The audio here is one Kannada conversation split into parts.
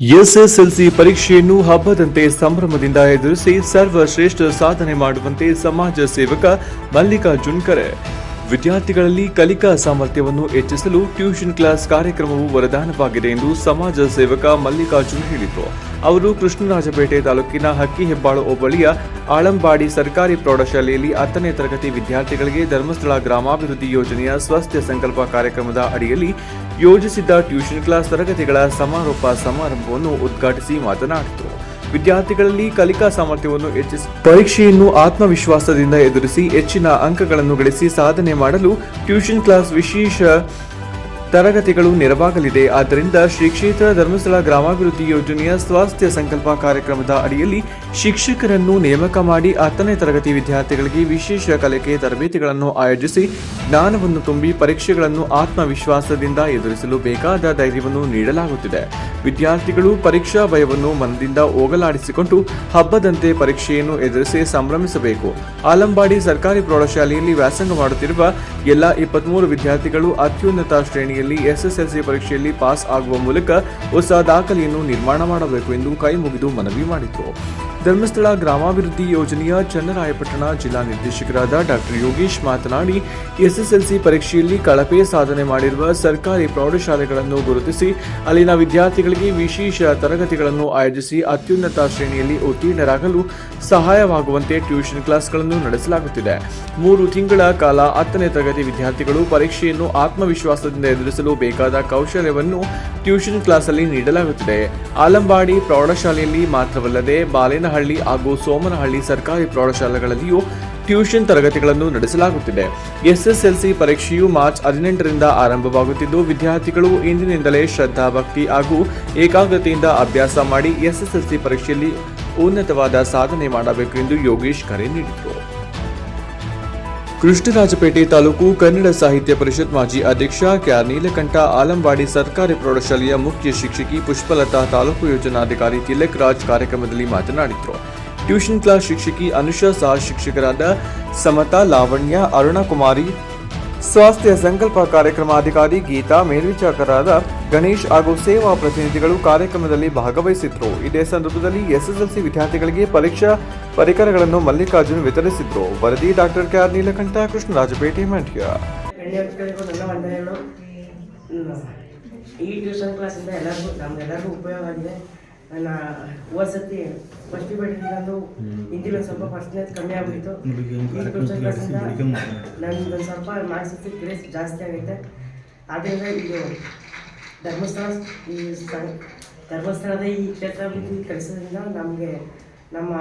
ಎಸ್ಎಸ್ಎಲ್ಸಿ ಪರೀಕ್ಷೆಯನ್ನು ಹಬ್ಬದಂತೆ ಸಂಭ್ರಮದಿಂದ ಎದುರಿಸಿ ಸರ್ವಶ್ರೇಷ್ಠ ಸಾಧನೆ ಮಾಡುವಂತೆ ಸಮಾಜ ಸೇವಕ ಮಲ್ಲಿಕಾರ್ಜುನ್ ಕರೆ. ವಿದ್ಯಾರ್ಥಿಗಳಲ್ಲಿ ಕಲಿಕಾ ಸಾಮರ್ಥ್ಯವನ್ನು ಹೆಚ್ಚಿಸಲು ಟ್ಯೂಷನ್ ಕ್ಲಾಸ್ ಕಾರ್ಯಕ್ರಮವು ವರದಾನವಾಗಿದೆ ಎಂದು ಸಮಾಜ ಸೇವಕ ಮಲ್ಲಿಕಾರ್ಜುನ್ ಹೇಳಿದರು. ಅವರು ಕೃಷ್ಣರಾಜಪೇಟೆ ತಾಲೂಕಿನ ಹಕ್ಕಿಹೆಬ್ಬಾಳು ಹೋಬಳಿಯ ಆಳಂಬಾಡಿ ಸರ್ಕಾರಿ ಪ್ರೌಢಶಾಲೆಯಲ್ಲಿ 10ನೇ ತರಗತಿ ವಿದ್ಯಾರ್ಥಿಗಳಿಗೆ ಧರ್ಮಸ್ಥಳ ಗ್ರಾಮಾಭಿವೃದ್ಧಿ ಯೋಜನೆಯ ಸ್ವಾಸ್ಥ್ಯ ಸಂಕಲ್ಪ ಕಾರ್ಯಕ್ರಮದ ಅಡಿಯಲ್ಲಿ ಯೋಜಿಸಿದ್ದ ಟ್ಯೂಷನ್ ಕ್ಲಾಸ್ ತರಗತಿಗಳ ಸಮಾರೋಪ ಸಮಾರಂಭವನ್ನು ಉದ್ಘಾಟಿಸಿ ಮಾತನಾಡಿದರು. ವಿದ್ಯಾರ್ಥಿಗಳಲ್ಲಿ ಕಲಿಕಾ ಸಾಮರ್ಥ್ಯವನ್ನು ಹೆಚ್ಚಿಸಿ ಪರೀಕ್ಷೆಯನ್ನು ಆತ್ಮವಿಶ್ವಾಸದಿಂದ ಎದುರಿಸಿ ಹೆಚ್ಚಿನ ಅಂಕಗಳನ್ನು ಗಳಿಸಿ ಸಾಧನೆ ಮಾಡಲು ಟ್ಯೂಷನ್ ಕ್ಲಾಸ್ ವಿಶೇಷ ತರಗತಿಗಳು ನೆರವಾಗಲಿದೆ. ಆದ್ದರಿಂದ ಶ್ರೀ ಕ್ಷೇತ್ರ ಧರ್ಮಸ್ಥಳ ಗ್ರಾಮಾಭಿವೃದ್ಧಿ ಯೋಜನೆಯ ಸ್ವಾಸ್ಥ್ಯ ಸಂಕಲ್ಪ ಕಾರ್ಯಕ್ರಮದ ಅಡಿಯಲ್ಲಿ ಶಿಕ್ಷಕರನ್ನು ನೇಮಕ ಮಾಡಿ 10ನೇ ತರಗತಿ ವಿದ್ಯಾರ್ಥಿಗಳಿಗೆ ವಿಶೇಷ ಕಲಿಕೆ ತರಬೇತಿಗಳನ್ನು ಆಯೋಜಿಸಿ ಜ್ಞಾನವನ್ನು ತುಂಬಿ ಪರೀಕ್ಷೆಗಳನ್ನು ಆತ್ಮವಿಶ್ವಾಸದಿಂದ ಎದುರಿಸಲು ಬೇಕಾದ ಧೈರ್ಯವನ್ನು ನೀಡಲಾಗುತ್ತಿದೆ. ವಿದ್ಯಾರ್ಥಿಗಳು ಪರೀಕ್ಷಾ ಭಯವನ್ನು ಮನದಿಂದ ಹೋಗಲಾಡಿಸಿಕೊಂಡು ಹಬ್ಬದಂತೆ ಪರೀಕ್ಷೆಯನ್ನು ಎದುರಿಸಿ ಸಂಭ್ರಮಿಸಬೇಕು. ಆಲಂಬಾಡಿ ಸರ್ಕಾರಿ ಪ್ರೌಢಶಾಲೆಯಲ್ಲಿ ವ್ಯಾಸಂಗ ಮಾಡುತ್ತಿರುವ ಎಲ್ಲ 23 ವಿದ್ಯಾರ್ಥಿಗಳು ಅತ್ಯುನ್ನತ ಶ್ರೇಣಿಯಲ್ಲಿ ಎಸ್ಎಸ್ಎಲ್ಸಿ ಪರೀಕ್ಷೆಯಲ್ಲಿ ಪಾಸ್ ಆಗುವ ಮೂಲಕ ಹೊಸ ದಾಖಲೆಯನ್ನು ನಿರ್ಮಾಣ ಮಾಡಬೇಕು ಎಂದು ಕೈ ಮುಗಿದು ಮನವಿ ಮಾಡಿದರು. ಧರ್ಮಸ್ಥಳ ಗ್ರಾಮಾಭಿವೃದ್ಧಿ ಯೋಜನೆಯ ಚನ್ನರಾಯಪಟ್ಟಣ ಜಿಲ್ಲಾ ನಿರ್ದೇಶಕರಾದ ಡಾಕ್ಟರ್ ಯೋಗೇಶ್ ಮಾತನಾಡಿ, ಎಸ್ಎಸ್ಎಲ್ಸಿ ಪರೀಕ್ಷೆಯಲ್ಲಿ ಕಳಪೆ ಸಾಧನೆ ಮಾಡಿರುವ ಸರ್ಕಾರಿ ಪ್ರೌಢಶಾಲೆಗಳನ್ನು ಗುರುತಿಸಿ ಅಲ್ಲಿನ ವಿದ್ಯಾರ್ಥಿಗಳಿಗೆ ವಿಶೇಷ ತರಗತಿಗಳನ್ನು ಆಯೋಜಿಸಿ ಅತ್ಯುನ್ನತ ಶ್ರೇಣಿಯಲ್ಲಿ ಉತ್ತೀರ್ಣರಾಗಲು ಸಹಾಯವಾಗುವಂತೆ ಟ್ಯೂಷನ್ ಕ್ಲಾಸ್ಗಳನ್ನು ನಡೆಸಲಾಗುತ್ತಿದೆ. 3 ತಿಂಗಳ ಕಾಲ 10ನೇ ತರಗತಿ ವಿದ್ಯಾರ್ಥಿಗಳು ಪರೀಕ್ಷೆಯನ್ನು ಆತ್ಮವಿಶ್ವಾಸದಿಂದ ಎದುರಿಸಲು ಬೇಕಾದ ಕೌಶಲ್ಯವನ್ನು ಟ್ಯೂಷನ್ ಕ್ಲಾಸಲ್ಲಿ ನೀಡಲಾಗುತ್ತಿದೆ. ಆಲಂಬಾಡಿ ಪ್ರೌಢಶಾಲೆಯಲ್ಲಿ ಮಾತ್ರವಲ್ಲದೆ ಬಾಲೇನಹಳ್ಳಿ ಹಾಗೂ ಸೋಮನಹಳ್ಳಿ ಸರ್ಕಾರಿ ಪ್ರೌಢಶಾಲೆಗಳಲ್ಲಿಯೂ ಟ್ಯೂಷನ್ ತರಗತಿಗಳನ್ನು ನಡೆಸಲಾಗುತ್ತಿದೆ. ಎಸ್ಎಸ್ಎಲ್ಸಿ ಪರೀಕ್ಷೆಯು ಮಾರ್ಚ್ 18ರಿಂದ ಆರಂಭವಾಗುತ್ತಿದ್ದು, ವಿದ್ಯಾರ್ಥಿಗಳು ಇಂದಿನಿಂದಲೇ ಶ್ರದ್ಧಾ ಭಕ್ತಿ ಹಾಗೂ ಏಕಾಗ್ರತೆಯಿಂದ ಅಭ್ಯಾಸ ಮಾಡಿ ಎಸ್ಎಸ್ಎಲ್ಸಿ ಪರೀಕ್ಷೆಯಲ್ಲಿ ಉನ್ನತವಾದ ಸಾಧನೆ ಮಾಡಬೇಕು ಎಂದು ಯೋಗೇಶ್ ಕರೆ ನೀಡಿದರು. ಕೃಷ್ಣರಾಜಪೇಟೆ ತಾಲೂಕು ಕನ್ನಡ ಸಾಹಿತ್ಯ ಪರಿಷತ್ ಮಾಜಿ ಅಧ್ಯಕ್ಷ ಕೆಆರ್ ನೀಲಕಂಠ, ಆಲಂಬಾಡಿ ಸರ್ಕಾರಿ ಪ್ರೌಢಶಾಲೆಯ ಮುಖ್ಯ ಶಿಕ್ಷಕಿ ಪುಷ್ಪಲತಾ, ತಾಲೂಕು ಯೋಜನಾಧಿಕಾರಿ ತಿಲಕ್ ರಾಜ್ ಕಾರ್ಯಕ್ರಮದಲ್ಲಿ ಮಾತನಾಡಿದರು. ಟ್ಯೂಷನ್ ಕ್ಲಾಸ್ ಶಿಕ್ಷಕಿ ಅನುಷಾ, ಸಹ ಶಿಕ್ಷಕರಾದ ಸಮತಾ, ಲಾವಣ್ಯ, ಅರುಣಕುಮಾರಿ, ಸ್ವಾಸ್ಥ್ಯ ಸಂಕಲ್ಪ ಕಾರ್ಯಕ್ರಮಾಧಿಕಾರಿ ಗೀತಾ, ಮೇಲ್ವಿಚಾರಕರಾದ ಗಣೇಶ್ ಹಾಗೂ ಸೇವಾ ಪ್ರತಿನಿಧಿಗಳು ಕಾರ್ಯಕ್ರಮದಲ್ಲಿ ಭಾಗವಹಿಸಿದ್ರು. ಇದೇ ಸಂದರ್ಭದಲ್ಲಿ ಎಸ್ಎಸ್ಎಲ್ಸಿ ವಿದ್ಯಾರ್ಥಿಗಳಿಗೆ ಪರೀಕ್ಷಾ ಪರಿಕರಗಳನ್ನು ಮಲ್ಲಿಕಾರ್ಜುನ್ ವಿತರಿಸಿದ್ರು. ವರದಿ ಡಾಕ್ಟರ್ ಕೆಆರ್ ನೀಲಕಂಠ, ಕೃಷ್ಣರಾಜಪೇಟೆ, ಮಂಡ್ಯ. ಈ ಟ್ಯೂಷನ್ ಕ್ಲಾಸಿಂದ ನಮ್ಗೆಲ್ಲರಿಗೂ ಉಪಯೋಗ ಆಗಿದೆ. ನನ್ನ ಓದ್ಸತಿ ಫಸ್ಟ್ ಬಿಟ್ಟಿದ್ದು ಹಿಂದಿ ಒಂದು ಸ್ವಲ್ಪ ಪರ್ಸೆಂಟೇಜ್ ಕಮ್ಮಿ ಆಗ್ಬಿಟ್ಟಿತ್ತು. ಈ ಟ್ಯೂಷನ್ ಕ್ಲಾಸಿಂದ ನನ್ಗೆ ಸ್ವಲ್ಪ ಮ್ಯಾಥ್ಸ್ ಕ್ರೇಜ್ ಜಾಸ್ತಿ ಆಗೈತೆ. ಆದ್ದರಿಂದ ಇದು ಧರ್ಮಸ್ಥಳದ ಈ ಕ್ಷೇತ್ರಾಭಿವೃದ್ಧಿ ಕಲಿಸೋದ್ರಿಂದ ನಮಗೆ ನನ್ನ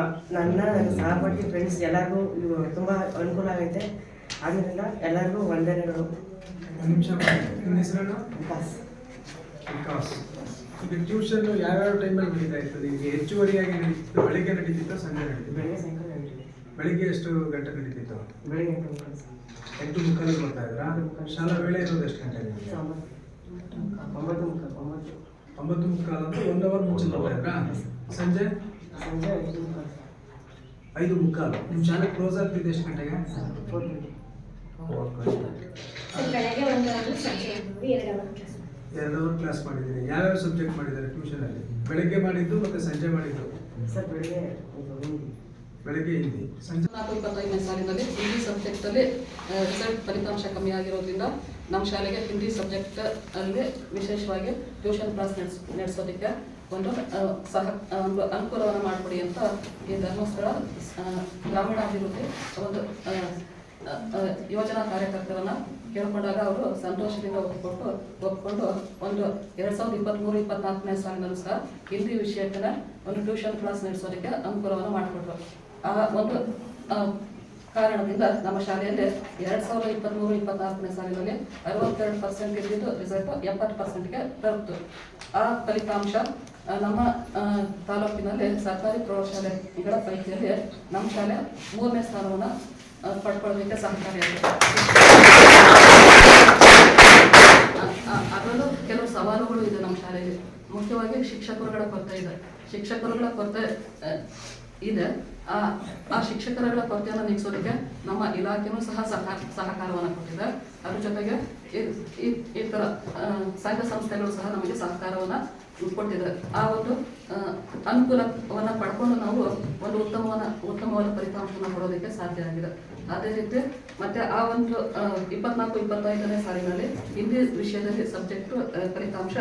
ಸಹಪಾಠಿ ಫ್ರೆಂಡ್ಸ್ ಎಲ್ಲರಿಗೂ ತುಂಬ ಅನುಕೂಲ ಆಗೈತೆ. ಆದ್ದರಿಂದ ಎಲ್ಲರಿಗೂ ವಂದನೆಗಳು. ಈಗ ಟ್ಯೂಷನ್ ಯಾವ್ಯಾವ ಟೈಮಲ್ಲಿ ನಡೀತಾ ಇರ್ತದೆ? ಈಗ ಹೆಚ್ಚುವರಿಯಾಗಿ ನಡೀತಿತ್ತು, ಬೆಳಿಗ್ಗೆ ನಡೀತಿತ್ತು, ಸಂಜೆ ನಡೀತಿತ್ತು? ಬೆಳಿಗ್ಗೆ ಎಷ್ಟು ಗಂಟೆ ನಡೀತಿತ್ತು? ಬೆಳಿಗ್ಗೆ 8:30 ಬರ್ತಾ ಇದ್ರಾ? ಶಾಲಾ ವೇಳೆ ಇರೋದು ಎಷ್ಟು ಗಂಟೆ? 9:30 ಅಂತ 1 ಅವರ್ ಮುಂಚೆ ಬರ್ತಾ ಇದ್ರಾ? ಸಂಜೆ 5:30. ನಿಮ್ಮ ಶಾಲೆ ಕ್ಲೋಸ್ ಆಗ್ತಿದೆ ಎಷ್ಟು ಗಂಟೆಗೆ? 2 ಅವರ್ ಕ್ಲಾಸ್ ಮಾಡಿದ್ದೀರಿ. ಯಾವ್ಯಾವ ಸಬ್ಜೆಕ್ಟ್ ಮಾಡಿದ್ದಾರೆ ಟ್ಯೂಷನ್ ಅಲ್ಲಿ? ಬೆಳಗ್ಗೆ ಮಾಡಿದ್ದು ಮತ್ತೆ ಸಂಜೆ ಮಾಡಿದ್ದು? ಬೆಳಗ್ಗೆ ಹಿಂದಿ, ಸಂಜೆ 25ನೇ ಸಾಲಿನಲ್ಲಿ ಹಿಂದಿ ಸಬ್ಜೆಕ್ಟ್ ಅಲ್ಲಿ ರಿಸಲ್ಟ್ ಫಲಿತಾಂಶ ಕಮ್ಮಿ ಆಗಿರೋದ್ರಿಂದ ನಮ್ಮ ಶಾಲೆಗೆ ಹಿಂದಿ ಸಬ್ಜೆಕ್ಟ್ ಅಲ್ಲಿ ವಿಶೇಷವಾಗಿ ಟ್ಯೂಷನ್ ಕ್ಲಾಸ್ ನಡೆಸೋದಕ್ಕೆ ಒಂದು ಅನುಕೂಲವನ್ನು ಮಾಡಿಕೊಡಿ ಅಂತ ಈ ಧರ್ಮಸ್ಥಳ ಗ್ರಾಮೀಣಾಭಿವೃದ್ಧಿ ಒಂದು ಯೋಜನಾ ಕಾರ್ಯಕರ್ತರನ್ನ ಕೇಳಿಕೊಂಡಾಗ ಅವರು ಸಂತೋಷದಿಂದ ಒಪ್ಪಿಕೊಂಡು ಒಂದು 2023-24ನೇ ಸಾಲಿನಲ್ಲೂ ಸಹ ಹಿಂದಿ ವಿಷಯಕ್ಕೆ ಒಂದು ಟ್ಯೂಷನ್ ಕ್ಲಾಸ್ ನಡೆಸೋದಕ್ಕೆ ಅನುಕೂಲವನ್ನು ಮಾಡಿಕೊಟ್ರು. ಆ ಒಂದು ಕಾರಣದಿಂದ ನಮ್ಮ ಶಾಲೆಯಲ್ಲಿ 2023-24ನೇ ಸಾಲಿನಲ್ಲಿ 62% ಇದ್ದಿದ್ದು ರಿಸಲ್ಟ್ 70%ಗೆ ತಲುಪಿತು. ಆ ಫಲಿತಾಂಶ ನಮ್ಮ ತಾಲೂಕಿನಲ್ಲಿ ಸರ್ಕಾರಿ ಪ್ರೌಢಶಾಲೆಗಳ ಪೈಕಿಯಲ್ಲಿ ನಮ್ಮ ಶಾಲೆ 3ನೇ ಸ್ಥಾನವನ್ನು ಪಡ್ಕೊಳ್ಳೋದಕ್ಕೆ ಸಹಕಾರಿಯಾಗಿದೆ. ಅದರಲ್ಲೂ ಕೆಲವು ಸವಾಲುಗಳು ಇದೆ ನಮ್ಮ ಶಾಲೆಯಲ್ಲಿ. ಮುಖ್ಯವಾಗಿ ಶಿಕ್ಷಕರುಗಳ ಕೊರತೆ ಇದೆ. ಆ ಶಿಕ್ಷಕರುಗಳ ಕೊರತೆಯನ್ನು ನೀಗಿಸೋದಕ್ಕೆ ನಮ್ಮ ಇಲಾಖೆಯೂ ಸಹ ಸಹಕಾರವನ್ನು ಕೊಟ್ಟಿದೆ. ಅದ್ರ ಜೊತೆಗೆ ಈ ಥರ ಸಂಘ ಸಂಸ್ಥೆಗಳು ಸಹ ನಮಗೆ ಸಹಕಾರವನ್ನು ಕೊಟ್ಟಿದೆ. ಆ ಒಂದು ಅನುಕೂಲವನ್ನು ಪಡ್ಕೊಂಡು ನಾವು ಒಂದು ಉತ್ತಮವಾದ ಫಲಿತಾಂಶವನ್ನು ಕೊಡೋದಕ್ಕೆ ಸಾಧ್ಯ ಆಗಿದೆ. ಅದೇ ರೀತಿ ಮತ್ತೆ ಆ ಒಂದು 24-25ನೇ ಸಾಲಿನಲ್ಲಿ ಹಿಂದಿ ವಿಷಯದಲ್ಲಿ ಸಬ್ಜೆಕ್ಟ್ ಫಲಿತಾಂಶ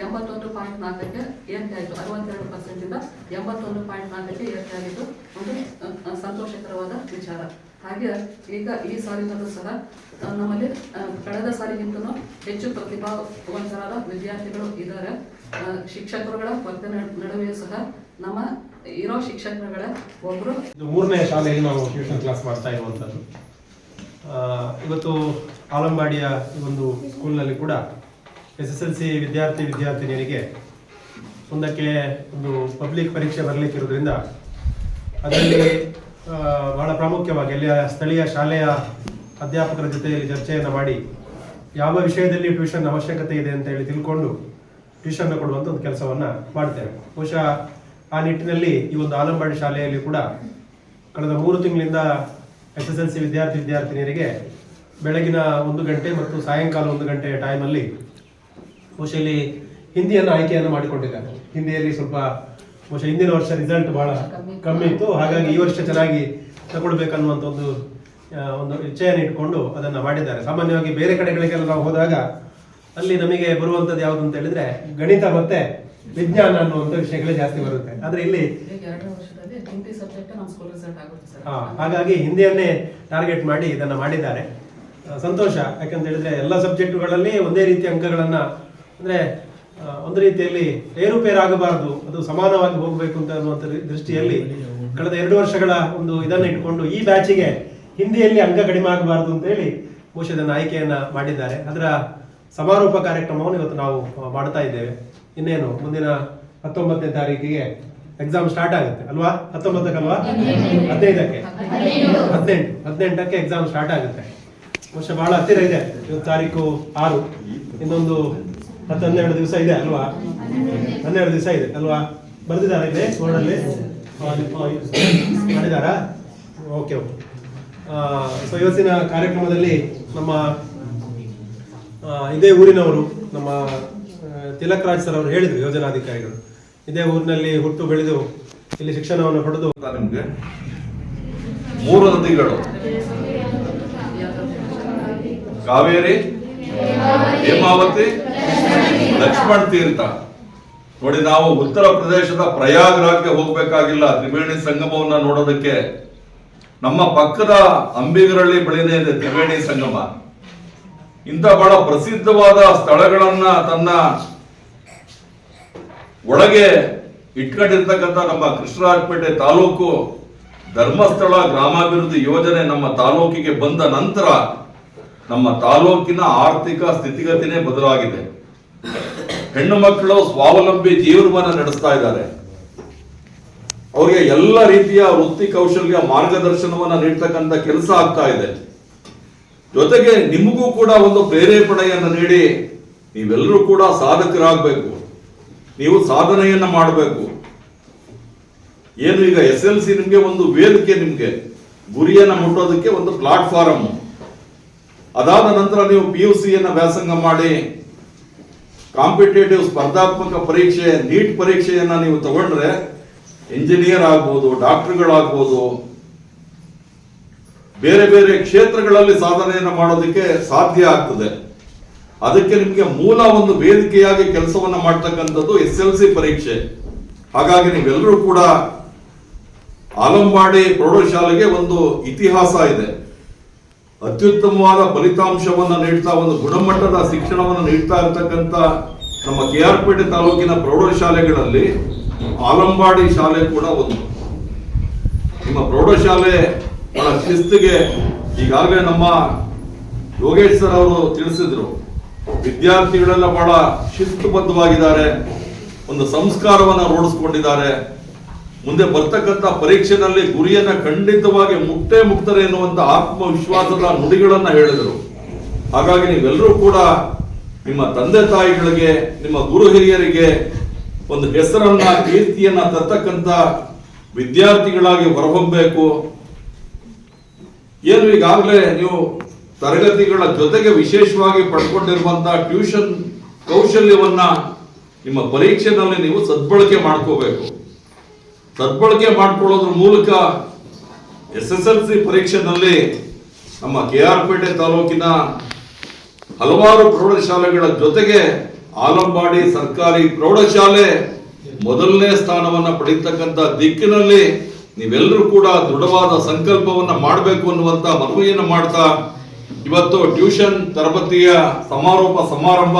81.4ಕ್ಕೆ ಏರಿಕೆ ಆಯಿತು. 62%ಇಂದ 81.4ಕ್ಕೆ ಏರಿಕೆ ಆಗಿದ್ದು ಒಂದು ಸಂತೋಷಕರವಾದ ವಿಚಾರ. ಹಾಗೆ ಈಗ ಈ ಸಾಲಿನಲ್ಲೂ ಸಹ ನಮ್ಮಲ್ಲಿ ಕಳೆದ ಸಾಲಿಗಿಂತಲೂ ಹೆಚ್ಚು ಪ್ರತಿಭಾವಂತರಾದ ವಿದ್ಯಾರ್ಥಿಗಳು ಇದ್ದಾರೆ. ಶಿಕ್ಷಕರುಗಳ ಕೊರತೆ ನಡುವೆಯೂ ಸಹ ನಮ್ಮ ಇರೋ ಶಿಕ್ಷಕರುಗಳ ಒಬ್ಬರು 3ನೇ ಶಾಲೆಯಲ್ಲಿ ನಾವು ಟ್ಯೂಷನ್ ಕ್ಲಾಸ್ ಮಾಡ್ತಾ ಇರುವಂಥದ್ದು. ಇವತ್ತು ಆಲಂಬಾಡಿಯ ಈ ಒಂದು ಸ್ಕೂಲ್ನಲ್ಲಿ ಕೂಡ SSLC ವಿದ್ಯಾರ್ಥಿನಿಯರಿಗೆ ಮುಂದಕ್ಕೆ ಒಂದು ಪಬ್ಲಿಕ್ ಪರೀಕ್ಷೆ ಬರಲಿಕ್ಕಿರೋದ್ರಿಂದ ಅದರಲ್ಲಿ ಬಹಳ ಪ್ರಾಮುಖ್ಯವಾಗಿ ಅಲ್ಲಿಯ ಸ್ಥಳೀಯ ಶಾಲೆಯ ಅಧ್ಯಾಪಕರ ಜೊತೆಯಲ್ಲಿ ಚರ್ಚೆಯನ್ನು ಮಾಡಿ ಯಾವ ವಿಷಯದಲ್ಲಿ ಟ್ಯೂಷನ್ ಅವಶ್ಯಕತೆ ಇದೆ ಅಂತ ಹೇಳಿ ತಿಳ್ಕೊಂಡು ಟ್ಯೂಷನ್ ಕೊಡುವಂಥ ಒಂದು ಕೆಲಸವನ್ನು ಮಾಡ್ತೇವೆ. ಬಹುಶಃ ಆ ನಿಟ್ಟಿನಲ್ಲಿ ಈ ಒಂದು ಆಲಂಬಾಡಿ ಶಾಲೆಯಲ್ಲಿ ಕೂಡ ಕಳೆದ 3 ತಿಂಗಳಿಂದ SSLC ವಿದ್ಯಾರ್ಥಿನಿಯರಿಗೆ ಬೆಳಗಿನ 1 ಗಂಟೆ ಮತ್ತು ಸಾಯಂಕಾಲ 1 ಗಂಟೆ ಟೈಮಲ್ಲಿ ಬಹುಶಃ ಇಲ್ಲಿ ಹಿಂದಿಯನ್ನು ಆಯ್ಕೆಯನ್ನು ಮಾಡಿಕೊಂಡಿದ್ದಾರೆ. ಹಿಂದಿಯಲ್ಲಿ ಸ್ವಲ್ಪ ಬಹುಶಃ ಹಿಂದಿನ ವರ್ಷ ರಿಸಲ್ಟ್ ಬಹಳ ಕಮ್ಮಿ ಇತ್ತು, ಹಾಗಾಗಿ ಈ ವರ್ಷ ಚೆನ್ನಾಗಿ ತಗೊಳ್ಬೇಕನ್ನುವಂಥ ಒಂದು ಇಚ್ಛೆಯನ್ನು ಇಟ್ಕೊಂಡು ಅದನ್ನು ಮಾಡಿದ್ದಾರೆ. ಸಾಮಾನ್ಯವಾಗಿ ಬೇರೆ ಕಡೆಗಳಿಗೆಲ್ಲ ನಾವು ಹೋದಾಗ ಅಲ್ಲಿ ನಮಗೆ ಬರುವಂಥದ್ದು ಯಾವುದು ಅಂತ ಹೇಳಿದ್ರೆ ಗಣಿತ ಮತ್ತೆ ವಿಜ್ಞಾನ ಅನ್ನುವಂಥ ವಿಷಯಗಳೇ ಜಾಸ್ತಿ ಬರುತ್ತೆ. ಆದ್ರೆ ಇಲ್ಲಿ ಹಾಗಾಗಿ ಹಿಂದಿಯನ್ನೇ ಟಾರ್ಗೆಟ್ ಮಾಡಿ ಇದನ್ನ ಮಾಡಿದ್ದಾರೆ. ಸಂತೋಷ. ಯಾಕಂತ ಹೇಳಿದ್ರೆ ಎಲ್ಲ ಸಬ್ಜೆಕ್ಟುಗಳಲ್ಲಿ ಒಂದೇ ರೀತಿಯ ಅಂಕಗಳನ್ನ ಅಂದ್ರೆ ಒಂದು ರೀತಿಯಲ್ಲಿ ಏರುಪೇರಾಗಬಾರದು, ಅದು ಸಮಾನವಾಗಿ ಹೋಗಬೇಕು ಅಂತ ಅನ್ನುವಂಥ ದೃಷ್ಟಿಯಲ್ಲಿ ಕಳೆದ 2 ವರ್ಷಗಳ ಒಂದು ಇದನ್ನ ಇಟ್ಕೊಂಡು ಈ ಬ್ಯಾಚಿಗೆ ಹಿಂದಿಯಲ್ಲಿ ಅಂಕ ಕಡಿಮೆ ಆಗಬಾರದು ಅಂತ ಹೇಳಿ ಬಹುಶಃ ಇದನ್ನು ಆಯ್ಕೆಯನ್ನ ಮಾಡಿದ್ದಾರೆ. ಅದರ ಸಮಾರೋಪ ಕಾರ್ಯಕ್ರಮವನ್ನು ಇವತ್ತು ನಾವು ಮಾಡ್ತಾ ಇದ್ದೇವೆ. ಇನ್ನೇನು ಮುಂದಿನ 19ನೇ ತಾರೀಕಿಗೆ ಎಕ್ಸಾಮ್ ಸ್ಟಾರ್ಟ್ ಆಗುತ್ತೆ ಅಲ್ವಾ? 19ಕ್ಕಲ್ವಾ? 18ಕ್ಕೆ ಎಕ್ಸಾಮ್ ಸ್ಟಾರ್ಟ್ ಆಗುತ್ತೆ. ಬಹುಶಃ ಬಹಳ ಹತ್ತಿರ ಇದೆ. ಇವತ್ತು ತಾರೀಕು 6, ಇನ್ನೊಂದು 10-12 ದಿವಸ ಇದೆ ಅಲ್ವಾ? 12 ದಿವಸ ಇದೆ ಅಲ್ವಾ? ಬರ್ದಿದ್ದಾರಾ ಇದೆ ಬೋರ್ಡಲ್ಲಿ? ಮಾಡಿದಾರಾ? ಓಕೆ. ಸೊ ಇವತ್ತಿನ ಕಾರ್ಯಕ್ರಮದಲ್ಲಿ ನಮ್ಮ ಇದೇ ಊರಿನವರು ನಮ್ಮ ತಿಲಕ್ ರಾಜ್ ಸರ್ ಅವರು ಹೇಳಿದ್ರು, ಯೋಜನಾಧಿಕಾರಿಗಳು ಇದೇ ಊರಿನಲ್ಲಿ ಹುಟ್ಟು ಬೆಳೆದು ಇಲ್ಲಿ ಶಿಕ್ಷಣವನ್ನು ಪಡೆದು ನಿಮ್ಗೆ 3 ನದಿಗಳು ಕಾವೇರಿ, ಹೇಮಾವತಿ, ಲಕ್ಷ್ಮಣ್ ತೀರ್ಥ. ನೋಡಿ, ನಾವು ಉತ್ತರ ಪ್ರದೇಶದ ಪ್ರಯಾಗ್ರಾಜ್ಗೆ ಹೋಗ್ಬೇಕಾಗಿಲ್ಲ ತ್ರಿವೇಣಿ ಸಂಗಮವನ್ನ ನೋಡೋದಕ್ಕೆ. ನಮ್ಮ ಪಕ್ಕದ ಅಂಬಿಗರಳ್ಳಿ ಬಳಿನೇ ಇದೆ ತ್ರಿವೇಣಿ ಸಂಗಮ. ಇಂಥ ಬಹಳ ಪ್ರಸಿದ್ಧವಾದ ಸ್ಥಳಗಳನ್ನ ತನ್ನ ಒಳಗೆ ಇಟ್ಕೊಂಡಿರ್ತಕ್ಕಂಥ ನಮ್ಮ ಕೃಷ್ಣರಾಜಪೇಟೆ ತಾಲೂಕು ಧರ್ಮಸ್ಥಳ ಗ್ರಾಮಾಭಿವೃದ್ಧಿ ಯೋಜನೆ ನಮ್ಮ ತಾಲೂಕಿಗೆ ಬಂದ ನಂತರ ನಮ್ಮ ತಾಲೂಕಿನ ಆರ್ಥಿಕ ಸ್ಥಿತಿಗತಿನೇ ಬದಲಾಗಿದೆ. ಹೆಣ್ಣು ಮಕ್ಕಳು ಸ್ವಾವಲಂಬಿ ಜೀವನವನ್ನು ನಡೆಸ್ತಾ ಇದ್ದಾರೆ. ಅವರಿಗೆ ಎಲ್ಲ ರೀತಿಯ ವೃತ್ತಿ ಕೌಶಲ್ಯ ಮಾರ್ಗದರ್ಶನವನ್ನ ನೀಡ್ತಕ್ಕಂಥ ಕೆಲಸ ಆಗ್ತಾ ಇದೆ. ಜೊತೆಗೆ ನಿಮಗೂ ಕೂಡ ಒಂದು ಪ್ರೇರೇಪಣೆಯನ್ನು ನೀಡಿ ನೀವೆಲ್ಲರೂ ಕೂಡ ಸಾಧಕರಾಗಬೇಕು, ನೀವು ಸಾಧನೆಯನ್ನ ಮಾಡಬೇಕು. ಏನು ಈಗ SLC ನಿಮ್ಗೆ ಒಂದು ವೇದಿಕೆ, ನಿಮ್ಗೆ ಗುರಿಯನ್ನ ಮುಟ್ಟೋದಕ್ಕೆ ಒಂದು ಪ್ಲಾಟ್ಫಾರಮ್. ಅದಾದ ನಂತರ ನೀವು PUCಯನ್ನ ವ್ಯಾಸಂಗ ಮಾಡಿ ಕಾಂಪಿಟೇಟಿವ್ ಸ್ಪರ್ಧಾತ್ಮಕ ಪರೀಕ್ಷೆ ನೀಟ್ ಪರೀಕ್ಷೆಯನ್ನ ನೀವು ತಗೊಂಡ್ರೆ ಇಂಜಿನಿಯರ್ ಆಗ್ಬೋದು, ಡಾಕ್ಟರ್ಗಳಾಗ್ಬೋದು, ಬೇರೆ ಬೇರೆ ಕ್ಷೇತ್ರಗಳಲ್ಲಿ ಸಾಧನೆಯನ್ನು ಮಾಡೋದಕ್ಕೆ ಸಾಧ್ಯ ಆಗ್ತದೆ. ಅದಕ್ಕೆ ನಿಮಗೆ ಮೂಲ ಒಂದು ವೇದಿಕೆಯಾಗಿ ಕೆಲಸವನ್ನ ಮಾಡ್ತಕ್ಕಂಥದ್ದು SLC ಪರೀಕ್ಷೆ. ಹಾಗಾಗಿ ನೀವೆಲ್ಲರೂ ಕೂಡ ಆಲಂಬಾಡಿ ಪ್ರೌಢಶಾಲೆಗೆ ಒಂದು ಇತಿಹಾಸ ಇದೆ. ಅತ್ಯುತ್ತಮವಾದ ಫಲಿತಾಂಶವನ್ನು ನೀಡ್ತಾ ಒಂದು ಗುಣಮಟ್ಟದ ಶಿಕ್ಷಣವನ್ನು ನೀಡ್ತಾ ಇರತಕ್ಕಂಥ ನಮ್ಮ KRPೇಟೆ ತಾಲೂಕಿನ ಪ್ರೌಢಶಾಲೆಗಳಲ್ಲಿ ಆಲಂಬಾಡಿ ಶಾಲೆ ಕೂಡ ಒಂದು. ನಿಮ್ಮ ಪ್ರೌಢಶಾಲೆ ಬಹಳ ಶಿಸ್ತಿಗೆ ಈಗಾಗಲೇ ನಮ್ಮ ಯೋಗೇಶ್ ಸರ್ ಅವರು ತಿಳಿಸಿದ್ರು. ವಿದ್ಯಾರ್ಥಿಗಳೆಲ್ಲ ಬಹಳ ಶಿಸ್ತುಬದ್ಧವಾಗಿದ್ದಾರೆ, ಒಂದು ಸಂಸ್ಕಾರವನ್ನು ರೂಢಿಸ್ಕೊಂಡಿದ್ದಾರೆ. ಮುಂದೆ ಬರ್ತಕ್ಕಂಥ ಪರೀಕ್ಷೆನಲ್ಲಿ ಗುರಿಯನ್ನ ಖಂಡಿತವಾಗಿ ಮುಕ್ತಾರೆ ಎನ್ನುವಂತ ಆತ್ಮವಿಶ್ವಾಸದ ನುಡಿಗಳನ್ನ ಹೇಳಿದರು. ಹಾಗಾಗಿ ನೀವೆಲ್ಲರೂ ಕೂಡ ನಿಮ್ಮ ತಂದೆ ತಾಯಿಗಳಿಗೆ, ನಿಮ್ಮ ಗುರು ಹಿರಿಯರಿಗೆ ಒಂದು ಹೆಸರನ್ನ, ಕೀರ್ತಿಯನ್ನ ತರ್ತಕ್ಕಂಥ ವಿದ್ಯಾರ್ಥಿಗಳಾಗಿ ಹೊರಹೊಮ್ಮಬೇಕು. ಏನು ಈಗಾಗಲೇ ನೀವು ತರಗತಿಗಳ ಜೊತೆಗೆ ವಿಶೇಷವಾಗಿ ಪಡ್ಕೊಂಡಿರುವಂತಹ ಟ್ಯೂಷನ್ ಕೌಶಲ್ಯವನ್ನ ನಿಮ್ಮ ಪರೀಕ್ಷೆನಲ್ಲಿ ನೀವು ಸದ್ಬಳಕೆ ಮಾಡ್ಕೋಬೇಕು. ಸದ್ಬಳಕೆ ಮಾಡ್ಕೊಳ್ಳೋದ್ರ ಮೂಲಕ SSLC ಪರೀಕ್ಷೆನಲ್ಲಿ ನಮ್ಮ KR ಪೇಟೆ ತಾಲೂಕಿನ ಹಲವಾರು ಪ್ರೌಢಶಾಲೆಗಳ ಜೊತೆಗೆ ಆಲಂಬಾಡಿ ಸರ್ಕಾರಿ ಪ್ರೌಢಶಾಲೆ ಮೊದಲನೇ ಸ್ಥಾನವನ್ನ ಪಡೆಯತಕ್ಕಂತ ದಿಕ್ಕಿನಲ್ಲಿ ನೀವೆಲ್ಲರೂ ಕೂಡ ದೃಢವಾದ ಸಂಕಲ್ಪವನ್ನ ಮಾಡಬೇಕು ಅನ್ನುವಂತ ಮನವಿಯನ್ನು ಮಾಡ್ತಾ ಇವತ್ತು ಟ್ಯೂಷನ್ ತರಬೇತಿಯ ಸಮಾರೋಪ ಸಮಾರಂಭ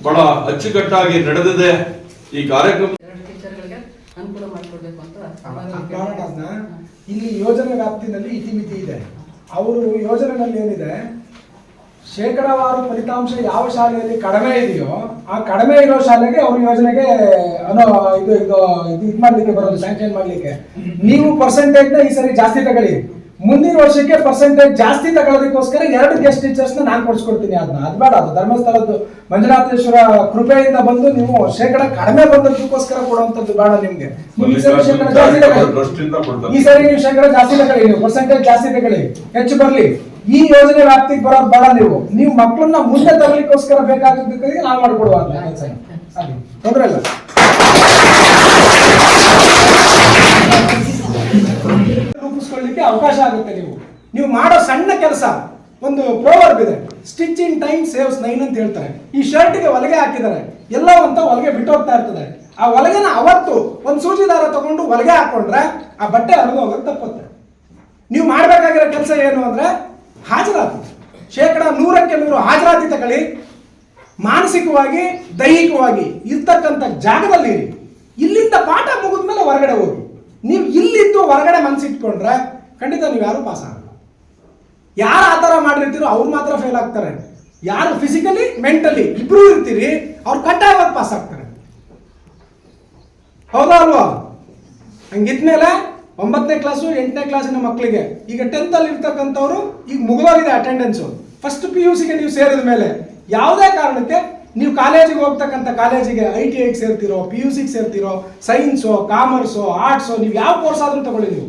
ಬಹಳ ಅಚ್ಚುಕಟ್ಟಾಗಿ ನಡೆದಿದೆ. ಈ ಕಾರ್ಯಕ್ರಮ 2 ಟೀಚರ್ಗಳಿಗೆ ಅನುಕೂಲ ಮಾಡಿಕೊಡ್ಬೇಕು ಅಂತ ಇಲ್ಲಿ ಯೋಜನೆ ವ್ಯಾಪ್ತಿನಲ್ಲಿ ಇತಿಮಿತಿ ಇದೆ. ಅವರು ಯೋಜನೆಯಲ್ಲಿ ಏನಿದೆ, ಶೇಕಡಾವಾರು ಫಲಿತಾಂಶ ಯಾವ ಶಾಲೆಯಲ್ಲಿ ಕಡಿಮೆ ಇದೆಯೋ ಆ ಕಡಿಮೆ ಇರೋ ಶಾಲೆಗೆ ಅವ್ರ ಯೋಜನೆಗೆ ಇದು ಮಾಡ್ಲಿಕ್ಕೆ ಬರೋದು, ಸ್ಯಾಂಕ್ಷನ್ ಮಾಡ್ಲಿಕ್ಕೆ. ನೀವು ಪರ್ಸೆಂಟೇಜ್ ನ ಈ ಸರಿ ಜಾಸ್ತಿ ತಗೊಳ್ಳಿ, ಮುಂದಿನ ವರ್ಷಕ್ಕೆ ಪರ್ಸೆಂಟೇಜ್ ಜಾಸ್ತಿ ತಗೊಳ್ಳೋದಕ್ಕೋಸ್ಕರ 2 ಗೆಸ್ಟ್ ಟೀಚರ್ಸ್ ನಾನು ಕೊಡ್ಸ್ಕೊಡ್ತೀನಿ. ಅದು ಬೇಡ, ಅದು ಧರ್ಮಸ್ಥಳದ್ದು ಮಂಜುನಾಥೇಶ್ವರ ಕೃಪೆಯಿಂದ ಬಂದು ನೀವು ಶೇಕಡ ಕಡಿಮೆ ಬಂದದಕ್ಕೋಸ್ಕರ ಕೊಡುವಂತದ್ದು ಬೇಡ ನಿಮ್ಗೆ. ಈ ಸರಿ ನೀವು ಶೇಕಡ ಜಾಸ್ತಿ ತಗೊಳ್ಳಿ, ನೀವು ಪರ್ಸೆಂಟೇಜ್ ಜಾಸ್ತಿ ತಗೊಳ್ಳಿ, ಹೆಚ್ಚು ಬರ್ಲಿ. ಈ ಯೋಜನೆ ವ್ಯಾಪ್ತಿಗೆ ಬರೋದು ಬೇಡ. ನೀವು ಮಕ್ಕಳನ್ನ ಮುಂದೆ ತರಲಿಕ್ಕೋಸ್ಕರ ಬೇಕಾಗಿದ್ದಕ್ಕೆ ನಾವು ಮಾಡ್ಕೊಡುವ ತೊಂದರೆ ಇಲ್ಲ. ರೂಪಿಸ್ಕೊಳ್ಳಿಕ್ಕೆ ಅವಕಾಶ ಆಗುತ್ತೆ. ನೀವು ಮಾಡೋ ಸಣ್ಣ ಕೆಲಸ, ಒಂದು ಪ್ರೋವರ್ಬ್ ಇದೆ, ಸ್ಟಿಚ್ ಇನ್ ಟೈಮ್ ಸೇವ್ಸ್ 9 ಅಂತ ಹೇಳ್ತಾರೆ. ಈ ಶರ್ಟ್ಗೆ ಹೊಲಿಗೆ ಹಾಕಿದ್ದಾರೆ, ಎಲ್ಲ ಅಂತ ಹೊಲಿಗೆ ಬಿಟ್ಟೋಗ್ತಾ ಇರ್ತದೆ. ಆ ಹೊಲಿಗೆನ ಅವತ್ತು ಒಂದು ಸೂಜಿ ದಾರ ತಗೊಂಡು ಹೊಲಿಗೆ ಹಾಕೊಂಡ್ರೆ ಆ ಬಟ್ಟೆ ಹರಿದು ಹೋಗೋದು ತಪ್ಪುತ್ತೆ. ನೀವು ಮಾಡಬೇಕಾಗಿರೋ ಕೆಲಸ ಏನು ಅಂದ್ರೆ ಹಾಜರಾತಿ, ಶೇಕಡ 100ಕ್ಕೆ 100 ಹಾಜರಾತಿ ತಗೊಳ್ಳಿ. ಮಾನಸಿಕವಾಗಿ ದೈಹಿಕವಾಗಿ ಇರ್ತಕ್ಕಂಥ ಜಾಗದಲ್ಲಿ ಇರಿ. ಇಲ್ಲಿಂದ ಪಾಠ ಮುಗಿದ್ಮೇಲೆ ಹೊರಗಡೆ ಹೋಗಿ. ನೀವು ಇಲ್ಲಿದ್ದು ಹೊರಗಡೆ ಮನಸ್ಸಿಟ್ಕೊಂಡ್ರೆ ಖಂಡಿತ ನೀವು ಯಾರು ಪಾಸ್ ಆಗಲ್ಲ. ಯಾರು ಆ ಥರ ಮಾಡಿರ್ತೀರೋ ಅವ್ರು ಮಾತ್ರ ಫೇಲ್ ಆಗ್ತಾರೆ. ಯಾರು ಫಿಸಿಕಲಿ ಮೆಂಟಲಿ ಇಬ್ರು ಇರ್ತೀರಿ ಅವ್ರು ಕಡ್ಡಾಯವಾಗಿ ಪಾಸ್ ಆಗ್ತಾರೆ. ಹೌದಾ ಅಲ್ವಾ? ಹಂಗಿದ್ಮೇಲೆ 9ನೇ ಕ್ಲಾಸು 8ನೇ ಕ್ಲಾಸಿನ ಮಕ್ಕಳಿಗೆ ಈಗ 10th ಅಲ್ಲಿ ಇರ್ತಕ್ಕಂಥವ್ರು ಈಗ ಮುಗಿದೋಗಿದೆ ಅಟೆಂಡೆನ್ಸು. ಫಸ್ಟ್ PUCಗೆ ನೀವು ಸೇರಿದ ಮೇಲೆ ಯಾವುದೇ ಕಾರಣಕ್ಕೆ ನೀವು ಕಾಲೇಜಿಗೆ ಹೋಗ್ತಕ್ಕಂಥ ಕಾಲೇಜಿಗೆ ITIಗೆ ಸೇರ್ತಿರೋ, PUCಗೆ ಸೇರ್ತಿರೋ, ಸೈನ್ಸೋ, ಕಾಮರ್ಸೋ, ಆರ್ಟ್ಸೋ, ನೀವು ಯಾವ ಕೋರ್ಸ್ ಆದ್ರೂ ತಗೊಳ್ಳಿ, ನೀವು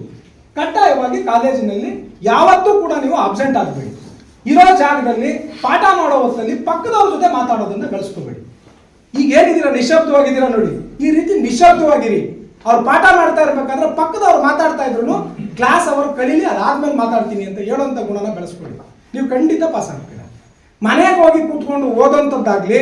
ಕಡ್ಡಾಯವಾಗಿ ಕಾಲೇಜಿನಲ್ಲಿ ಯಾವತ್ತೂ ಕೂಡ ನೀವು ಅಬ್ಸೆಂಟ್ ಆಗಬೇಡಿ. ಇರೋ ಜಾಗದಲ್ಲಿ ಪಾಠ ಮಾಡೋ ಹೊತ್ತಲ್ಲಿ ಪಕ್ಕದವ್ರ ಜೊತೆ ಮಾತಾಡೋದನ್ನ ಬೆಳೆಸ್ಕೋಬೇಡಿ. ಈಗ ಏನಿದ್ದೀರಾ ನಿಶಬ್ದವಾಗಿದ್ದೀರಾ ನೋಡಿ, ಈ ರೀತಿ ನಿಶಬ್ದವಾಗಿರಿ. ಅವ್ರು ಪಾಠ ಮಾಡ್ತಾ ಇರ್ಬೇಕಾದ್ರೆ ಪಕ್ಕದವ್ರು ಮಾತಾಡ್ತಾ ಇದ್ರು ಕ್ಲಾಸ್ ಅವರು ಕಲೀಲಿ, ಅದಾದ್ಮೇಲೆ ಮಾತಾಡ್ತೀನಿ ಅಂತ ಹೇಳುವಂತ ಗುಣನ ಬೆಳೆಸ್ಕೊಳ್ಳಿ. ನೀವು ಖಂಡಿತ ಪಾಸ್ ಆಗ್ತೀರಾ. ಮನೆಗೆ ಹೋಗಿ ಕೂತ್ಕೊಂಡು ಓದೋಂಥದ್ದಾಗ್ಲಿ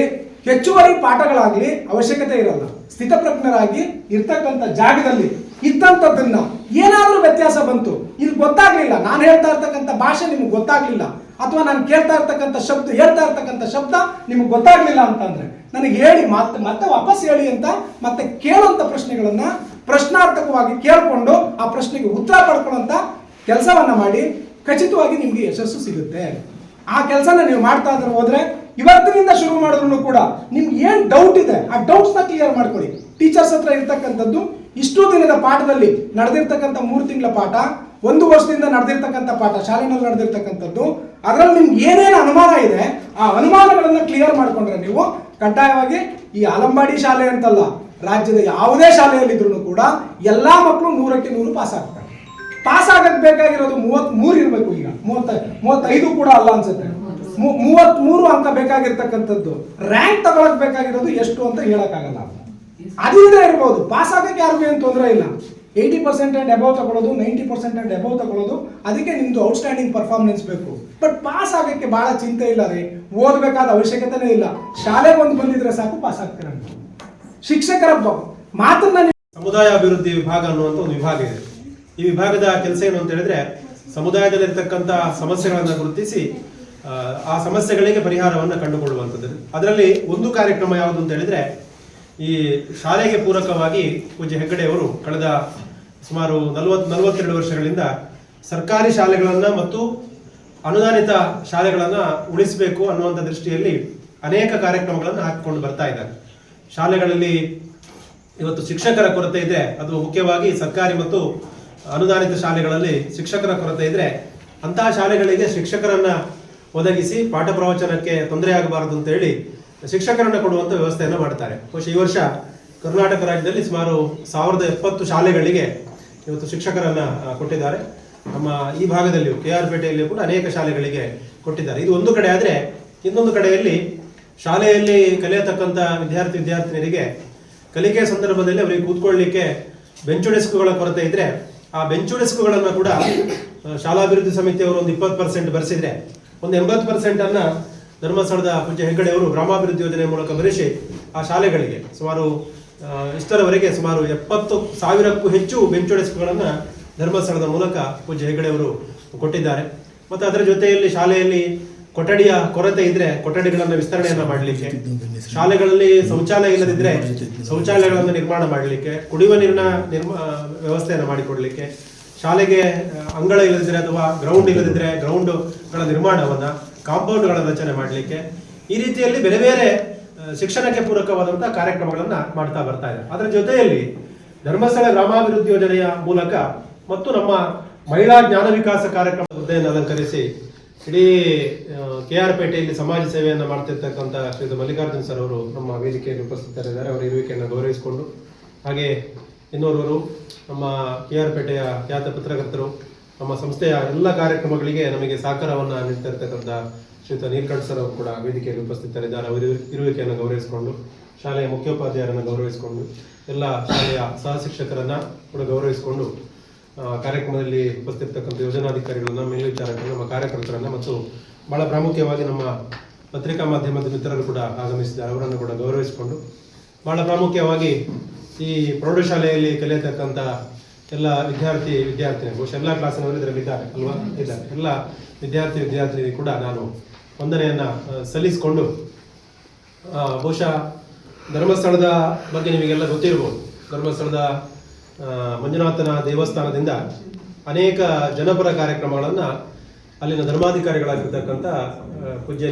ಹೆಚ್ಚುವರಿ ಪಾಠಗಳಾಗ್ಲಿ ಅವಶ್ಯಕತೆ ಇರಲ್ಲ. ಸ್ಥಿತಪ್ರಜ್ಞರಾಗಿ ಇರ್ತಕ್ಕಂಥ ಜಾಗದಲ್ಲಿ ಇದ್ದಂಥದ್ದನ್ನ ಏನಾದ್ರೂ ವ್ಯತ್ಯಾಸ ಬಂತು, ಇದು ಗೊತ್ತಾಗ್ಲಿಲ್ಲ, ನಾನು ಹೇಳ್ತಾ ಇರ್ತಕ್ಕಂಥ ಭಾಷೆ ನಿಮ್ಗೆ ಗೊತ್ತಾಗ್ಲಿಲ್ಲ, ಅಥವಾ ನಾನು ಕೇಳ್ತಾ ಇರ್ತಕ್ಕಂಥ ಶಬ್ದ ಹೇಳ್ತಾ ಇರ್ತಕ್ಕಂಥ ಶಬ್ದ ನಿಮ್ಗೆ ಗೊತ್ತಾಗ್ಲಿಲ್ಲ ಅಂತಂದ್ರೆ ನನಗೆ ಹೇಳಿ, ಮತ್ತೆ ವಾಪಸ್ ಹೇಳಿ ಅಂತ ಮತ್ತೆ ಕೇಳುವಂತ ಪ್ರಶ್ನೆಗಳನ್ನ ಪ್ರಶ್ನಾರ್ಥಕವಾಗಿ ಕೇಳ್ಕೊಂಡು ಆ ಪ್ರಶ್ನೆಗೆ ಉತ್ತರ ಪಡ್ಕೊಳ್ಳುವಂತ ಕೆಲಸವನ್ನ ಮಾಡಿ ಖಚಿತವಾಗಿ ನಿಮ್ಗೆ ಯಶಸ್ಸು ಸಿಗುತ್ತೆ. ಆ ಕೆಲಸನ ನೀವು ಮಾಡ್ತಾ ಇದ್ರೆ ಹೋದ್ರೆ ಇವತ್ತಿನಿಂದ ಶುರು ಮಾಡಿದ್ರು ಕೂಡ ನಿಮ್ಗೆ ಏನ್ ಡೌಟ್ ಇದೆ ಆ ಡೌಟ್ಸ್ ನ ಕ್ಲಿಯರ್ ಮಾಡ್ಕೊಳ್ಳಿ. ಟೀಚರ್ಸ್ ಹತ್ರ ಇರ್ತಕ್ಕಂಥದ್ದು ಇಷ್ಟು ದಿನದ ಪಾಠದಲ್ಲಿ ನಡೆದಿರ್ತಕ್ಕಂಥ 3 ತಿಂಗಳ ಪಾಠ, 1 ವರ್ಷದಿಂದ ನಡೆದಿರ್ತಕ್ಕಂಥ ಪಾಠ, ಶಾಲೆನಲ್ಲಿ ನಡೆದಿರ್ತಕ್ಕಂಥದ್ದು, ಅದರಲ್ಲಿ ನಿಮ್ಗೆ ಏನೇನು ಅನುಮಾನ ಇದೆ ಆ ಅನುಮಾನಗಳನ್ನ ಕ್ಲಿಯರ್ ಮಾಡ್ಕೊಂಡ್ರೆ ನೀವು ಕಡ್ಡಾಯವಾಗಿ ಈ ಆಲಂಬಾಡಿ ಶಾಲೆ ಅಂತಲ್ಲ, ರಾಜ್ಯದ ಯಾವುದೇ ಶಾಲೆಯಲ್ಲಿದ್ರು ಕೂಡ ಎಲ್ಲಾ ಮಕ್ಕಳು 100ಕ್ಕೆ 100 ಪಾಸ್ ಆಗ್ತಾರೆ. ಪಾಸ್ ಆಗಕ್ಕೆ ಬೇಕಾಗಿರೋದು 33 ಇರಬೇಕು. ಈಗ 35 ಕೂಡ ಅಲ್ಲ ಅನ್ಸುತ್ತೆ, 33 ಅಂಕ ಬೇಕಾಗಿರ್ತಕ್ಕಂಥದ್ದು. ರ್ಯಾಂಕ್ ತಗೊಳಕ್ ಬೇಕಾಗಿರೋದು ಎಷ್ಟು ಅಂತ ಹೇಳಕ್ಕಾಗಲ್ಲ. ಅದಿಲ್ಲದೆ ಇರ್ಬೋದು, ಪಾಸ್ ಆಗಕ್ಕೆ ಯಾರಿಗೂ ಏನು ತೊಂದರೆ ಇಲ್ಲ. 80% ಅಂಡ್ ಅಬೌವ್ ತಗೊಳ್ಳೋದು, 90% ಅಂಡ್ ಅಬೌವ್ ತಗೊಳ್ಳೋದು, ಅದಕ್ಕೆ ನಿಮ್ದು ಔಟ್ಸ್ಟ್ಯಾಂಡಿಂಗ್ ಪರ್ಫಾರ್ಮೆನ್ಸ್ ಬೇಕು. ಬಟ್ ಪಾಸ್ ಆಗಕ್ಕೆ ಬಹಳ ಚಿಂತೆ ಇಲ್ಲ ರೀ, ಓದಬೇಕಾದ ಅವಶ್ಯಕತೆನೇ ಇಲ್ಲ. ಶಾಲೆಗೆ ಒಂದು ಬಂದಿದ್ರೆ ಸಾಕು, ಪಾಸ್ ಆಗ್ತೀರ. ಶಿಕ್ಷಕರ ಮಾತನ್ನ ಸಮುದಾಯ ಅಭಿವೃದ್ಧಿ ವಿಭಾಗ ಅನ್ನುವಂಥ ಒಂದು ವಿಭಾಗ ಇದೆ. ಈ ವಿಭಾಗದ ಕೆಲಸ ಏನು ಅಂತ ಹೇಳಿದ್ರೆ, ಸಮುದಾಯದಲ್ಲಿರ್ತಕ್ಕಂಥ ಸಮಸ್ಯೆಗಳನ್ನು ಗುರುತಿಸಿ ಆ ಸಮಸ್ಯೆಗಳಿಗೆ ಪರಿಹಾರವನ್ನು ಕಂಡುಕೊಳ್ಳುವಂಥದ್ದು. ಅದರಲ್ಲಿ ಒಂದು ಕಾರ್ಯಕ್ರಮ ಯಾವುದು ಅಂತ ಹೇಳಿದ್ರೆ, ಈ ಶಾಲೆಗೆ ಪೂರಕವಾಗಿ ಪೂಜ್ಯ ಹೆಗ್ಗಡೆಯವರು ಕಳೆದ ಸುಮಾರು 42 ವರ್ಷಗಳಿಂದ ಸರ್ಕಾರಿ ಶಾಲೆಗಳನ್ನು ಮತ್ತು ಅನುದಾನಿತ ಶಾಲೆಗಳನ್ನು ಉಳಿಸಬೇಕು ಅನ್ನುವಂಥ ದೃಷ್ಟಿಯಲ್ಲಿ ಅನೇಕ ಕಾರ್ಯಕ್ರಮಗಳನ್ನು ಹಾಕಿಕೊಂಡು ಬರ್ತಾ ಇದ್ದಾರೆ. ಶಾಲೆಗಳಲ್ಲಿ ಇವತ್ತು ಶಿಕ್ಷಕರ ಕೊರತೆ ಇದೆ, ಅದು ಮುಖ್ಯವಾಗಿ ಸರ್ಕಾರಿ ಮತ್ತು ಅನುದಾನಿತ ಶಾಲೆಗಳಲ್ಲಿ ಶಿಕ್ಷಕರ ಕೊರತೆ ಇದ್ರೆ ಅಂತಹ ಶಾಲೆಗಳಿಗೆ ಶಿಕ್ಷಕರನ್ನ ಒದಗಿಸಿ ಪಾಠ ಪ್ರವಚನಕ್ಕೆ ತೊಂದರೆ ಆಗಬಾರದು ಅಂತ ಹೇಳಿ ಶಿಕ್ಷಕರನ್ನ ಕೊಡುವಂತ ವ್ಯವಸ್ಥೆಯನ್ನು ಮಾಡ್ತಾರೆ. ಬಹುಶಃ ಈ ವರ್ಷ ಕರ್ನಾಟಕ ರಾಜ್ಯದಲ್ಲಿ ಸುಮಾರು 1070 ಶಾಲೆಗಳಿಗೆ ಇವತ್ತು ಶಿಕ್ಷಕರನ್ನ ಕೊಟ್ಟಿದ್ದಾರೆ. ನಮ್ಮ ಈ ಭಾಗದಲ್ಲಿಯೂ KR ಪೇಟೆಯಲ್ಲಿಯೂ ಕೂಡ ಅನೇಕ ಶಾಲೆಗಳಿಗೆ ಕೊಟ್ಟಿದ್ದಾರೆ. ಇದು ಒಂದು ಕಡೆ ಆದ್ರೆ, ಇನ್ನೊಂದು ಕಡೆಯಲ್ಲಿ ಶಾಲೆಯಲ್ಲಿ ಕಲಿಯತಕ್ಕಂಥ ವಿದ್ಯಾರ್ಥಿನಿಯರಿಗೆ ಕಲಿಕೆ ಸಂದರ್ಭದಲ್ಲಿ ಅವರಿಗೆ ಕೂತ್ಕೊಳ್ಳಿಕ್ಕೆ ಬೆಂಚು ಡೆಸ್ಕ್ಗಳ ಕೊರತೆ ಇದ್ರೆ ಆ ಬೆಂಚು ಡೆಸ್ಕ್ಗಳನ್ನು ಕೂಡ ಶಾಲಾಭಿವೃದ್ಧಿ ಸಮಿತಿಯವರು ಒಂದು 20% ಭರಿಸಿದ್ರೆ ಒಂದು 80% ಅನ್ನ ಧರ್ಮಸ್ಥಳದ ಪೂಜ್ಯ ಹೆಗ್ಗಡೆ ಅವರು ಗ್ರಾಮಾಭಿವೃದ್ಧಿ ಯೋಜನೆ ಮೂಲಕ ಭರಿಸಿ ಆ ಶಾಲೆಗಳಿಗೆ ಸುಮಾರು ಇಷ್ಟರವರೆಗೆ ಸುಮಾರು 70,000ಕ್ಕೂ ಹೆಚ್ಚು ಬೆಂಚು ಡೆಸ್ಕ್ಗಳನ್ನು ಧರ್ಮಸ್ಥಳದ ಮೂಲಕ ಪೂಜ್ಯ ಹೆಗ್ಗಡೆ ಅವರು ಕೊಟ್ಟಿದ್ದಾರೆ. ಮತ್ತು ಅದರ ಜೊತೆಯಲ್ಲಿ ಶಾಲೆಯಲ್ಲಿ ಕೊಠಡಿಯ ಕೊರತೆ ಇದ್ರೆ ಕೊಠಡಿಗಳನ್ನು ವಿಸ್ತರಣೆಯನ್ನು ಮಾಡಲಿಕ್ಕೆ, ಶಾಲೆಗಳಲ್ಲಿ ಶೌಚಾಲಯ ಇಲ್ಲದಿದ್ರೆ ಶೌಚಾಲಯಗಳನ್ನು ನಿರ್ಮಾಣ ಮಾಡಲಿಕ್ಕೆ, ಕುಡಿಯುವ ನೀರಿನ ವ್ಯವಸ್ಥೆಯನ್ನು ಮಾಡಿಕೊಡ್ಲಿಕ್ಕೆ, ಶಾಲೆಗೆ ಅಂಗಳ ಇಲ್ಲದಿದ್ರೆ ಅಥವಾ ಗ್ರೌಂಡ್ ಇಲ್ಲದಿದ್ರೆ ಗ್ರೌಂಡ್ಗಳ ನಿರ್ಮಾಣವನ್ನ, ಕಾಂಪೌಂಡ್ಗಳ ರಚನೆ ಮಾಡಲಿಕ್ಕೆ, ಈ ರೀತಿಯಲ್ಲಿ ಬೇರೆ ಬೇರೆ ಶಿಕ್ಷಣಕ್ಕೆ ಪೂರಕವಾದಂತಹ ಕಾರ್ಯಕ್ರಮಗಳನ್ನ ಮಾಡ್ತಾ ಬರ್ತಾ ಇದೆ. ಅದರ ಜೊತೆಯಲ್ಲಿ ಧರ್ಮಸ್ಥಳ ಗ್ರಾಮಾಭಿವೃದ್ಧಿ ಯೋಜನೆಯ ಮೂಲಕ ಮತ್ತು ನಮ್ಮ ಮಹಿಳಾ ಜ್ಞಾನ ವಿಕಾಸ ಕಾರ್ಯಕ್ರಮ ಹುದ್ದೆಯನ್ನು ಅಲಂಕರಿಸಿ ಇಡೀ KR ಪೇಟೆಯಲ್ಲಿ ಸಮಾಜ ಸೇವೆಯನ್ನು ಮಾಡ್ತಿರ್ತಕ್ಕಂಥ ಶ್ರೀ ಮಲ್ಲಿಕಾರ್ಜುನ್ ಸರ್ ಅವರು ನಮ್ಮ ವೇದಿಕೆಯಲ್ಲಿ ಉಪಸ್ಥಿತರಿದ್ದಾರೆ. ಅವರ ಇರುವಿಕೆಯನ್ನು ಗೌರವಿಸಿಕೊಂಡು, ಹಾಗೆ ಇನ್ನೋರ್ವರು ನಮ್ಮ KR ಪೇಟೆಯ ಖ್ಯಾತ ಪತ್ರಕರ್ತರು, ನಮ್ಮ ಸಂಸ್ಥೆಯ ಎಲ್ಲ ಕಾರ್ಯಕ್ರಮಗಳಿಗೆ ನಮಗೆ ಸಹಕಾರವನ್ನು ನೀಡ್ತಿರ್ತಕ್ಕಂಥ ಶ್ರೀಯುತ ನೀಲಕಂಠ ಸರ್ ಅವರು ಕೂಡ ವೇದಿಕೆಯಲ್ಲಿ ಉಪಸ್ಥಿತರಿದ್ದಾರೆ. ಅವರ ಇರುವಿಕೆಯನ್ನು ಗೌರವಿಸಿಕೊಂಡು, ಶಾಲೆಯ ಮುಖ್ಯೋಪಾಧ್ಯಾಯರನ್ನು ಗೌರವಿಸಿಕೊಂಡು, ಎಲ್ಲ ಶಾಲೆಯ ಸಹ ಶಿಕ್ಷಕರನ್ನ ಕೂಡ ಗೌರವಿಸಿಕೊಂಡು, ಕಾರ್ಯಕ್ರಮದಲ್ಲಿ ಉಪಸ್ಥಿತಕ್ಕಂಥ ಯೋಜನಾಧಿಕಾರಿಗಳನ್ನ, ಮೇಲ್ವಿಚಾರಕರನ್ನ, ನಮ್ಮ ಕಾರ್ಯಕರ್ತರನ್ನ ಮತ್ತು ಬಹಳ ಪ್ರಾಮುಖ್ಯವಾಗಿ ನಮ್ಮ ಪತ್ರಿಕಾ ಮಾಧ್ಯಮದ ಮಿತ್ರರು ಕೂಡ ಆಗಮಿಸಿದ್ದಾರೆ. ಅವರನ್ನು ಕೂಡ ಗೌರವಿಸಿಕೊಂಡು, ಬಹಳ ಪ್ರಾಮುಖ್ಯವಾಗಿ ಈ ಪ್ರೌಢಶಾಲೆಯಲ್ಲಿ ಕಲಿಯತಕ್ಕಂಥ ಎಲ್ಲ ವಿದ್ಯಾರ್ಥಿನಿ ಬಹುಶಃ ಎಲ್ಲ ಕ್ಲಾಸಿನವರು ಇದರಲ್ಲಿ ಇದ್ದಾರೆ ಅಲ್ವಾ? ಇದ್ದಾರೆ. ಎಲ್ಲ ವಿದ್ಯಾರ್ಥಿನಿಗೆ ಕೂಡ ನಾನು ವಂದನೆಯನ್ನ ಸಲ್ಲಿಸಿಕೊಂಡು, ಬಹುಶಃ ಧರ್ಮಸ್ಥಳದ ಬಗ್ಗೆ ನಿಮಗೆಲ್ಲ ಗೊತ್ತಿರ್ಬೋದು. ಧರ್ಮಸ್ಥಳದ ಮಂಜುನಾಥನ ದೇವಸ್ಥಾನದಿಂದ ಅನೇಕ ಜನಪರ ಕಾರ್ಯಕ್ರಮಗಳನ್ನು ಅಲ್ಲಿನ ಧರ್ಮಾಧಿಕಾರಿಗಳಾಗಿರ್ತಕ್ಕಂಥ ಪೂಜ್ಯ